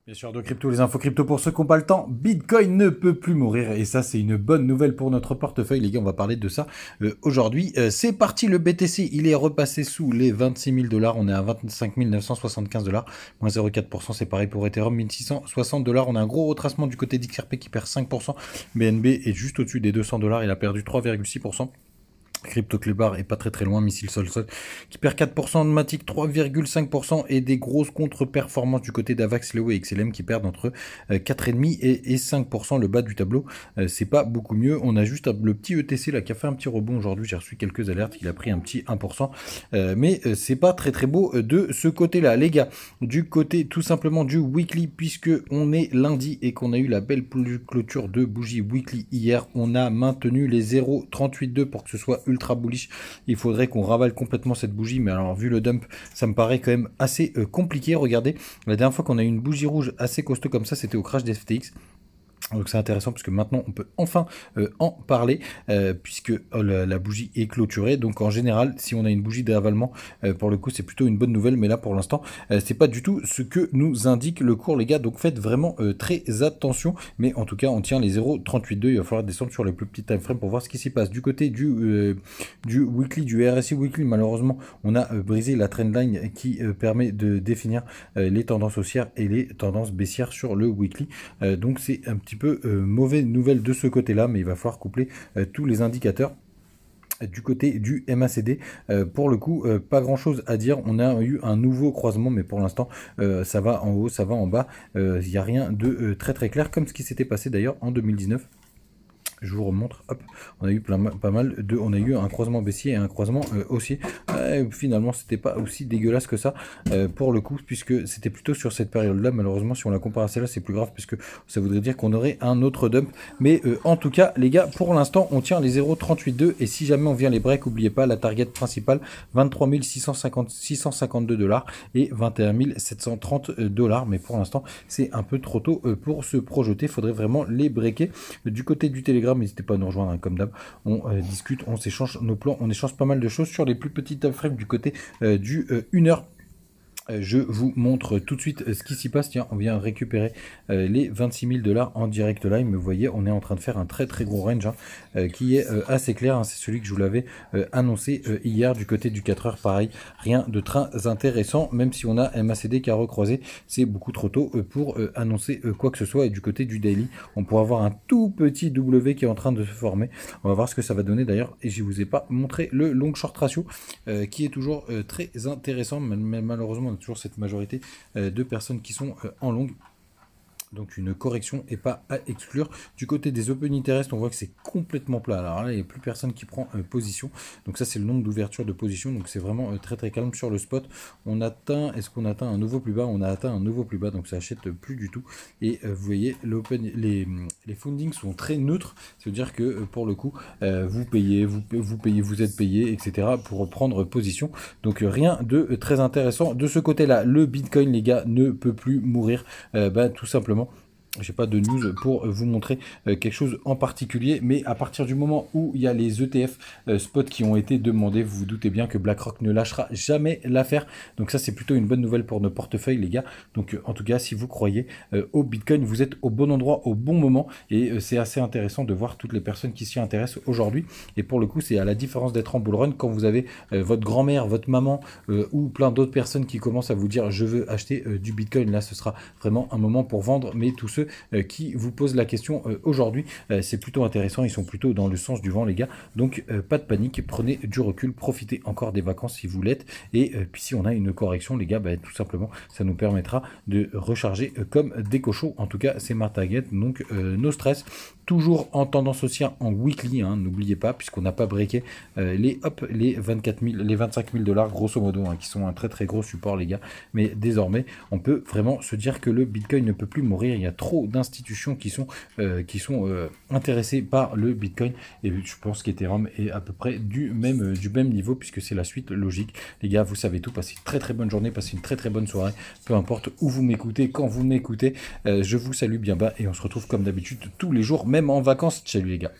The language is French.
Bien sûr, de crypto, les infos crypto pour ceux qui n'ont pas le temps. Bitcoin ne peut plus mourir et ça, c'est une bonne nouvelle pour notre portefeuille. Les gars, on va parler de ça aujourd'hui. C'est parti, le BTC, il est repassé sous les 26 000 dollars. On est à 25 975 dollars, moins 0,4%. C'est pareil pour Ethereum, 1660 dollars. On a un gros retracement du côté d'XRP qui perd 5%. BNB est juste au-dessus des 200 dollars. Il a perdu 3,6%. Crypto Clébar est pas très loin, Missile Sol qui perd 4%, Matic 3,5% et des grosses contre-performances du côté d'Avax, Leo et XLM qui perdent entre 4,5% et 5%. Le bas du tableau, c'est pas beaucoup mieux. On a juste le petit ETC là qui a fait un petit rebond aujourd'hui. J'ai reçu quelques alertes, il a pris un petit 1%, mais c'est pas très beau de ce côté-là, les gars. Du côté tout simplement du weekly, puisque on est lundi et qu'on a eu la belle clôture de bougie weekly hier, on a maintenu les 0,382 pour que ce soit ultra bullish. Il faudrait qu'on ravale complètement cette bougie, mais alors vu le dump, ça me paraît quand même assez compliqué. Regardez, la dernière fois qu'on a eu une bougie rouge assez costaud comme ça, c'était au crash des FTX. Donc c'est intéressant parce que maintenant on peut enfin en parler puisque la bougie est clôturée. Donc en général, si on a une bougie d'avalement, pour le coup c'est plutôt une bonne nouvelle, mais là pour l'instant c'est pas du tout ce que nous indique le cours, les gars. Donc faites vraiment très attention, mais en tout cas on tient les 0,382. Il va falloir descendre sur les plus petits time frames pour voir ce qui s'y passe. Du côté du weekly, du RSI weekly, malheureusement on a brisé la trendline qui permet de définir les tendances haussières et les tendances baissières sur le weekly. Donc c'est un petit peu mauvaise nouvelle de ce côté-là, mais il va falloir coupler tous les indicateurs. Du côté du MACD, pour le coup, pas grand chose à dire. On a eu un nouveau croisement, mais pour l'instant, ça va en haut, ça va en bas. Il n'y a rien de très clair, comme ce qui s'était passé d'ailleurs en 2019. Je vous remontre, hop, on a eu pas mal de, on a eu un croisement baissier et un croisement haussier. Finalement, c'était pas aussi dégueulasse que ça pour le coup, puisque c'était plutôt sur cette période-là. Malheureusement, si on la compare à celle-là, c'est plus grave, puisque ça voudrait dire qu'on aurait un autre dump. Mais en tout cas, les gars, pour l'instant, on tient les 0,382 et si jamais on vient les breaks, n'oubliez pas la target principale 23 652 dollars et 21 730 dollars. Mais pour l'instant, c'est un peu trop tôt pour se projeter. Il faudrait vraiment les breaker. Du côté du Telegram, n'hésitez pas à nous rejoindre hein, comme d'hab, on discute, on s'échange nos plans, on échange pas mal de choses sur les plus petits time frames du côté du 1 heure. Je vous montre tout de suite ce qui s'y passe. Tiens, on vient récupérer les 26 000 dollars en direct live. Vous voyez, on est en train de faire un très gros range hein, qui est assez clair. Hein. C'est celui que je vous l'avais annoncé hier du côté du 4 heures. Pareil, rien de très intéressant. Même si on a MACD qui a recroisé, c'est beaucoup trop tôt pour annoncer quoi que ce soit. Et du côté du daily, on pourra avoir un tout petit W qui est en train de se former. On va voir ce que ça va donner d'ailleurs. Et je ne vous ai pas montré le long short ratio qui est toujours très intéressant, mais malheureusement, toujours cette majorité de personnes qui sont en longue. Donc une correction n'est pas à exclure. Du côté des open interest, on voit que c'est complètement plat. Alors là, il n'y a plus personne qui prend position. Donc ça, c'est le nombre d'ouverture de position. Donc c'est vraiment très calme sur le spot. On atteint, est-ce qu'on atteint un nouveau plus bas? On a atteint un nouveau plus bas, donc ça achète plus du tout. Et vous voyez, les fundings sont très neutres. C'est-à-dire que pour le coup, vous payez, vous êtes payé, etc. pour prendre position. Donc rien de très intéressant de ce côté-là. Le Bitcoin, les gars, ne peut plus mourir. Tout simplement. J'ai pas de news pour vous montrer quelque chose en particulier, mais à partir du moment où il y a les ETF spot qui ont été demandés, vous vous doutez bien que BlackRock ne lâchera jamais l'affaire. Donc ça, c'est plutôt une bonne nouvelle pour nos portefeuilles, les gars. Donc en tout cas, si vous croyez au Bitcoin, vous êtes au bon endroit au bon moment et c'est assez intéressant de voir toutes les personnes qui s'y intéressent aujourd'hui. Et pour le coup, c'est à la différence d'être en bull run, quand vous avez votre grand-mère, votre maman ou plein d'autres personnes qui commencent à vous dire je veux acheter du Bitcoin, là ce sera vraiment un moment pour vendre. Mais tous ceux qui vous posent la question aujourd'hui, c'est plutôt intéressant, ils sont plutôt dans le sens du vent, les gars. Donc pas de panique, prenez du recul, profitez encore des vacances si vous l'êtes. Et puis si on a une correction, les gars, tout simplement ça nous permettra de recharger comme des cochons. En tout cas, c'est ma target, donc no stress. Toujours en tendance haussière en weekly, hein, n'oubliez pas, puisqu'on n'a pas breaké les 24 000, les 25 000 dollars grosso modo, hein, qui sont un très gros support, les gars. Mais désormais, on peut vraiment se dire que le Bitcoin ne peut plus mourir. Il y a trop d'institutions qui sont intéressées par le Bitcoin. Et je pense qu'Ethereum est à peu près du même niveau, puisque c'est la suite logique. Les gars, vous savez tout. Passez une très bonne journée, passez une très bonne soirée. Peu importe où vous m'écoutez, quand vous m'écoutez, je vous salue bien bas et on se retrouve comme d'habitude tous les jours, même en vacances. Salut les gars.